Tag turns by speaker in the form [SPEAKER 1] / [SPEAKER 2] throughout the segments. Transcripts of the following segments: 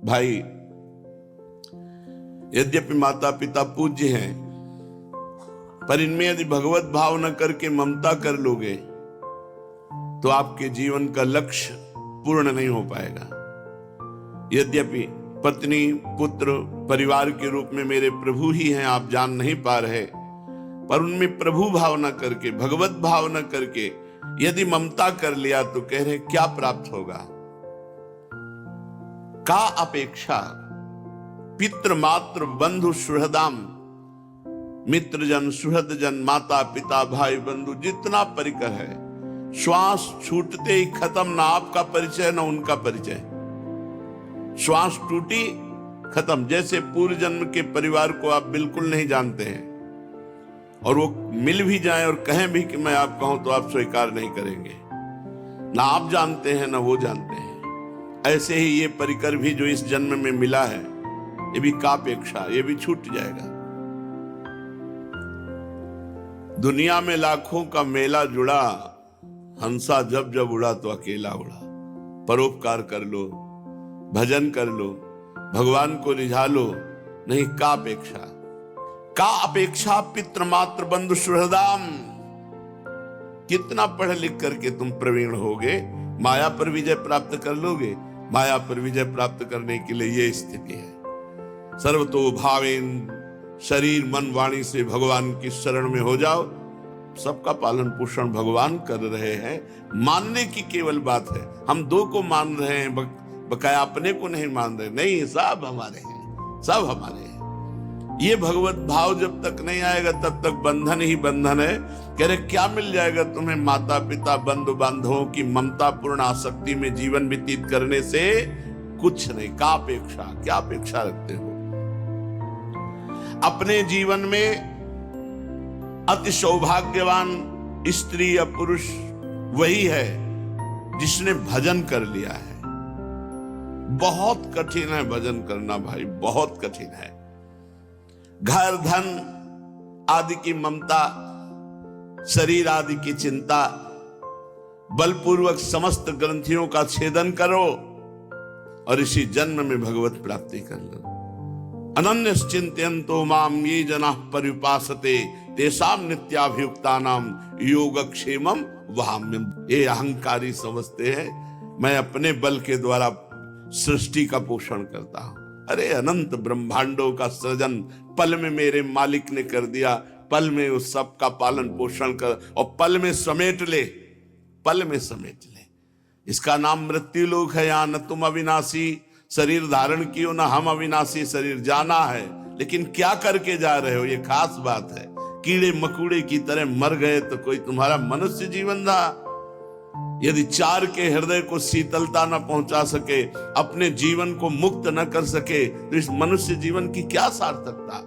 [SPEAKER 1] भाई, यद्यपि माता पिता पूज्य हैं, पर इनमें यदि भगवत भाव न करके ममता कर लोगे तो आपके जीवन का लक्ष्य पूर्ण नहीं हो पाएगा। यद्यपि पत्नी, पुत्र, परिवार के रूप में मेरे प्रभु ही हैं, आप जान नहीं पा रहे, पर उनमें प्रभु भाव न करके, भगवत भाव न करके यदि ममता कर लिया तो कह रहे क्या प्राप्त होगा? का अपेक्षा पितृ मातृ बंधु सुहृदाम, मित्रजन, सुहृदजन, माता पिता, भाई बंधु, जितना परिकर है, श्वास छूटते ही खत्म, ना आपका परिचय ना उनका परिचय। श्वास टूटी, खत्म। जैसे पूर्व जन्म के परिवार को आप बिल्कुल नहीं जानते हैं और वो मिल भी जाए और कहें भी कि मैं आपका हूं तो आप स्वीकार नहीं करेंगे। ना आप जानते हैं ना वो जानते हैं। ऐसे ही ये परिकर भी जो इस जन्म में मिला है, ये भी कापेक्षा, ये भी छूट जाएगा। दुनिया में लाखों का मेला जुड़ा, हंसा जब जब उड़ा तो अकेला उड़ा। परोपकार कर लो, भजन कर लो, भगवान को रिझा लो, नहीं का अपेक्षा पितृ मातृ बंधु सुहृदाम। कितना पढ़ लिख करके तुम प्रवीण होगे, माया पर विजय प्राप्त कर लोगे। माया पर विजय प्राप्त करने के लिए ये स्थिति है। सर्वतो भावेन, शरीर मन वाणी से भगवान की शरण में हो जाओ। सबका पालन पोषण भगवान कर रहे हैं, मानने की केवल बात है। हम दो को मान रहे हैं, बकाया अपने को नहीं मान रहे। नहीं, सब हमारे हैं, सब हमारे हैं। ये भगवत भाव जब तक नहीं आएगा तब तक बंधन ही बंधन है। कह रहे क्या मिल जाएगा तुम्हें माता पिता बंधु बांधवों की ममता पूर्ण आसक्ति में जीवन व्यतीत करने से? कुछ नहीं। का अपेक्षा, क्या अपेक्षा रखते हो? अपने जीवन में अति सौभाग्यवान स्त्री या पुरुष वही है जिसने भजन कर लिया है। बहुत कठिन है भजन करना भाई, बहुत कठिन है। घर धन आदि की ममता, शरीर आदि की चिंता, बलपूर्वक समस्त ग्रंथियों का छेदन करो और इसी जन्म में भगवत प्राप्ति कर लो। अनन्य चिंतयन्तो माम ये जना पर्युपासते तेषाम नित्याभियुक्तानाम योगक्षेमम वहाम्यम। ये अहंकारी समझते हैं मैं अपने बल के द्वारा सृष्टि का पोषण करता हूं। अरे अनंत ब्रह्मांडों का सृजन पल में मेरे मालिक ने कर दिया। पल में उस सब का पालन पोषण कर और पल में समेट ले, पल में समेट ले। इसका नाम मृत्यु लोक है। यहाँ न तुम अविनाशी शरीर धारण कियो, न हम अविनाशी शरीर जाना है। लेकिन क्या करके जा रहे हो, ये खास बात है। कीड़े मकुड़े की तरह मर गए तो कोई तुम्हारा मनुष्य जीवन रहा? यदि चार के हृदय को शीतलता न पहुंचा सके, अपने जीवन को मुक्त न कर सके, तो इस मनुष्य जीवन की क्या सार्थकता?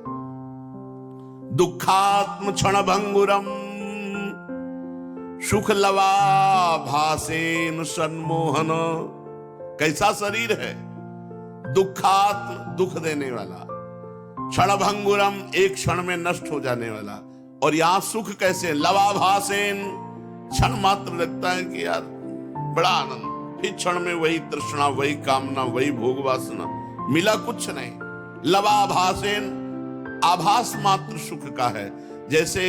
[SPEAKER 1] दुखात्म क्षण भंगुरम सुख लवा भासेन सन्मोहन। कैसा शरीर है? दुखात्म, दुख देने वाला, क्षण भंगुरम, एक क्षण में नष्ट हो जाने वाला। और यहां सुख कैसे? लवा भासेन, क्षण मात्र लगता है कि यार बड़ा आनंद, फिर क्षण में वही तृष्णा, वही कामना, वही भोग वासना, मिला कुछ नहीं। लवा भासेन, आभास मात्र सुख का है। जैसे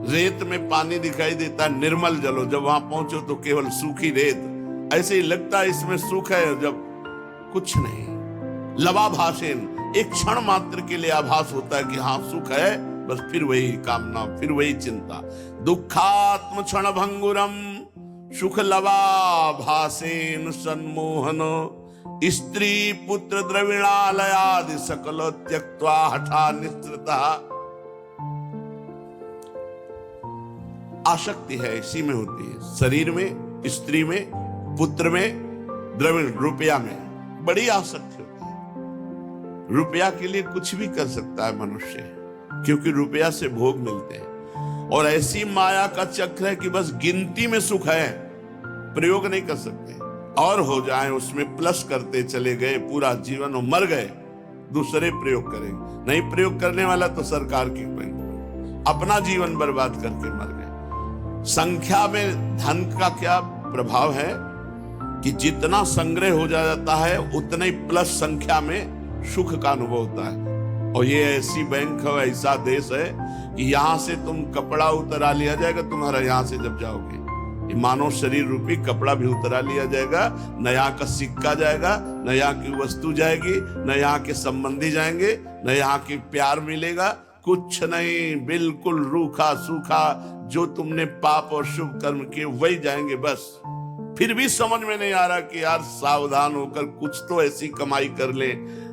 [SPEAKER 1] रेत में पानी दिखाई देता है निर्मल जल, जब वहां पहुंचो तो केवल सूखी रेत। ऐसे ही लगता है इसमें सुख है जब कुछ नहीं। लवा भासेन, एक क्षण मात्र के लिए आभास होता है कि हाँ सुख है, बस फिर वही कामना, फिर वही चिंता। दुखात्म क्षण भंगुरम सुख लवा भासेन सन्मोहन। स्त्री पुत्र द्रविणालयादि सकल त्यक्त्वा हठा निस्त्रता। आसक्ति है इसी में होती है, शरीर में, स्त्री में, पुत्र में, द्रविण रुपया में बड़ी आसक्ति होती है। रुपया के लिए कुछ भी कर सकता है मनुष्य, क्योंकि रुपया से भोग मिलते हैं। और ऐसी माया का चक्र है कि बस गिनती में सुख है, प्रयोग नहीं कर सकते। और हो जाए उसमें प्लस करते चले गए पूरा जीवन, और मर गए, दूसरे प्रयोग करेंगे। नहीं प्रयोग करने वाला तो सरकार की अपना जीवन बर्बाद करके मर गए। संख्या में धन का क्या प्रभाव है? कि जितना संग्रह हो जाता है उतना ही प्लस संख्या में सुख का अनुभव होता है। और ये ऐसी बैंक है, ऐसा देश है कि यहां से तुम कपड़ा उतरा लिया जाएगा तुम्हारा, यहां से जब जाओगे मानव शरीर रूपी कपड़ा भी उतरा लिया जाएगा, न यहाँ का सिक्का जाएगा, न यहाँ की वस्तु जाएगी, न यहाँ के संबंधी जाएंगे, न यहाँ की प्यार मिलेगा, कुछ नहीं, बिल्कुल रूखा सूखा जो तुमने पाप और शुभ कर्म किए वही जाएंगे बस। फिर भी समझ में नहीं आ रहा कि यार सावधान होकर कुछ तो ऐसी कमाई कर ले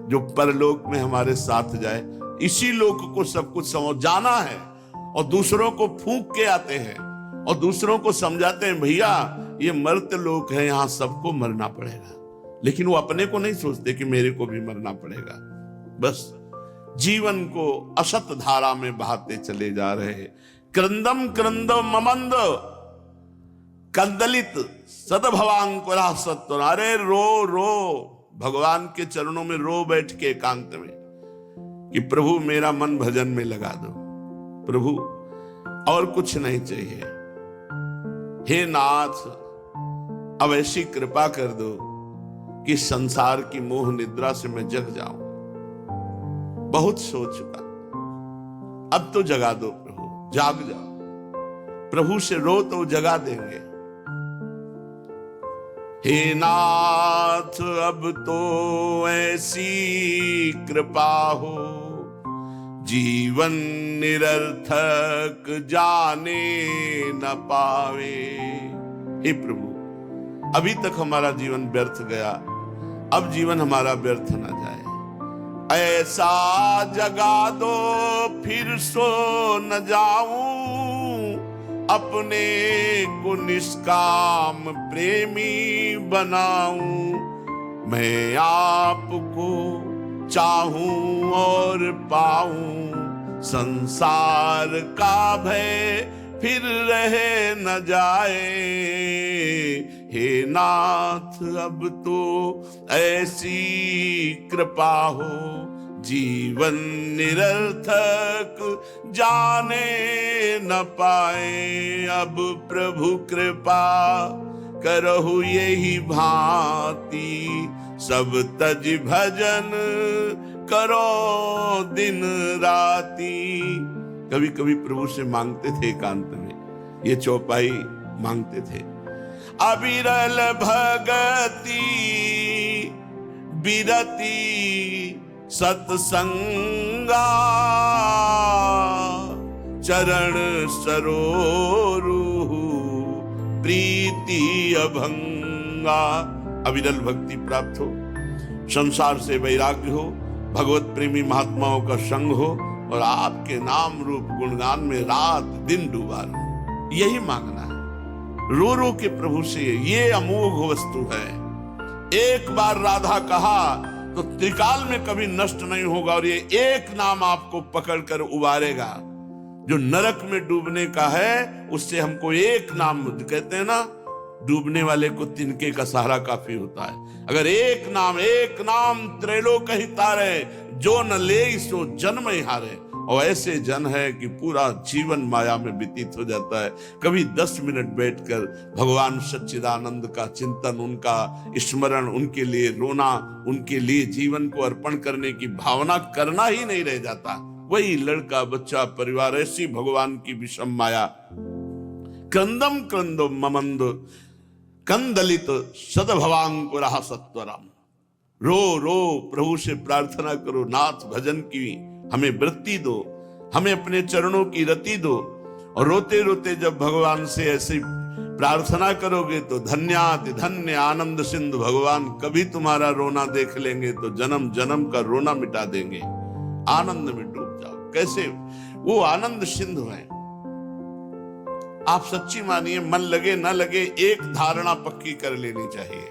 [SPEAKER 1] जो परलोक में हमारे साथ जाए। इसी लोक को सब कुछ समझ जाना है और दूसरों को फूंक के आते हैं और दूसरों को समझाते हैं भैया ये मर्त्य लोक है, यहां सबको मरना पड़ेगा, लेकिन वो अपने को नहीं सोचते कि मेरे को भी मरना पड़ेगा। बस जीवन को असत धारा में बहाते चले जा रहे हैं। क्रंदम क्रंदम ममंद कंदलित सदभवांकुरा सत्व। अरे रो रो भगवान के चरणों में रो बैठ के एकांत में कि प्रभु मेरा मन भजन में लगा दो, प्रभु और कुछ नहीं चाहिए, हे नाथ अब ऐसी कृपा कर दो कि संसार की मोह निद्रा से मैं जग जाऊं। बहुत सो चुका, अब तो जगा दो प्रभु, जाग जाओ। प्रभु से रो तो जगा देंगे। हे नाथ अब तो ऐसी कृपा हो, जीवन निरर्थक जाने न पावे। हे प्रभु अभी तक हमारा जीवन व्यर्थ गया, अब जीवन हमारा व्यर्थ न जाए। ऐसा जगा दो फिर सो न जाऊं, अपने को निष्काम प्रेमी बनाऊं। मैं आपको चाहूं और पाऊं, संसार का भय फिर रहे न जाए। हे नाथ अब तो ऐसी कृपा हो, जीवन निरर्थक जाने न पाए। अब प्रभु कृपा करहु यही भांति, सब तज भजन करो दिन राती। कभी कभी प्रभु से मांगते थे एकांत में, ये चौपाई मांगते थे। अविरल भगति बिरती सत्संगा, चरण सरोरु प्रीति अभंगा। अविरल भक्ति प्राप्त हो, संसार से वैराग्य हो, भगवत प्रेमी महात्माओं का संग हो और आपके नाम रूप गुणगान में रात दिन डूबा रहो, यही मांगना है। रो रो के प्रभु से, ये अमोघ वस्तु है। एक बार राधा कहा तो त्रिकाल में कभी नष्ट नहीं होगा और ये एक नाम आपको पकड़कर उबारेगा। जो नरक में डूबने का है उससे हमको एक नाम, कहते हैं ना डूबने वाले को तिनके का सहारा काफी होता है। अगर एक नाम त्रैलोक ही तारे, जो न ले सो जन्म ही हारे। और ऐसे जन है कि पूरा जीवन माया में व्यतीत हो जाता है। कभी 10 मिनट बैठकर भगवान सच्चिदानंद का चिंतन, उनका स्मरण, उनके लिए रोना, उनके लिए जीवन को अर्पण करने की भावना करना ही नहीं रह जाता। वही लड़का बच्चा परिवार, ऐसी भगवान की विषम माया। क्रंदम क्रंदो ममंद कंदलित सदभवांकुरा सत्वरम। रो रो प्रभु से प्रार्थना करो, नाथ भजन की हमें वृत्ति दो, हमें अपने चरणों की रति दो। और रोते रोते जब भगवान से ऐसी प्रार्थना करोगे तो धन्याति धन्य आनंद सिंधु भगवान कभी तुम्हारा रोना देख लेंगे तो जन्म जन्म का रोना मिटा देंगे। आनंद में डूब जाओ। कैसे? वो आनंद सिंधु है। आप सच्ची मानिए, मन लगे न लगे एक धारणा पक्की कर लेनी चाहिए,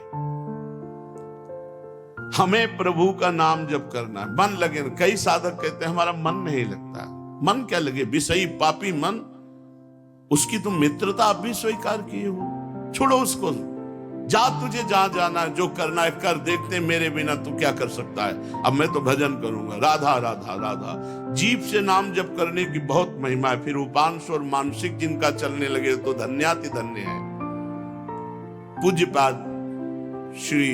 [SPEAKER 1] हमें प्रभु का नाम जप करना है। मन लगे, कई साधक कहते हैं हमारा मन नहीं लगता। मन क्या लगे? विषयी पापी मन, उसकी तुम मित्रता आप भी स्वीकार किए हो। छोड़ो उसको, जा तुझे जहां जाना है, जो करना है कर, देखते मेरे बिना तू क्या कर सकता है। अब मैं तो भजन करूंगा, राधा राधा राधा। जीभ से नाम जप करने की बहुत महिमा है। फिर उपांश और मानसिक जिनका चलने लगे तो धन्याति धन्य है। पूज्यपाद श्री